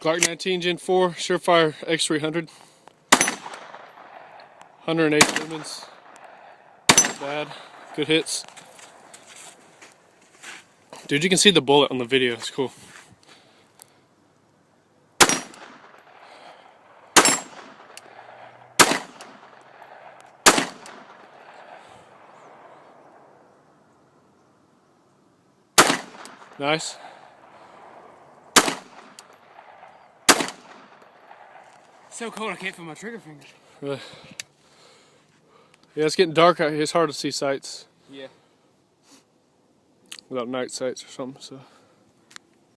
Glock 19 Gen 4 Surefire X300. 108 lumens. Not bad. Good hits. Dude, you can see the bullet on the video. It's cool. Nice. So cold I can't feel my trigger finger. Really? Yeah, it's getting dark out here. It's hard to see sights. Yeah. Without night sights or something, so.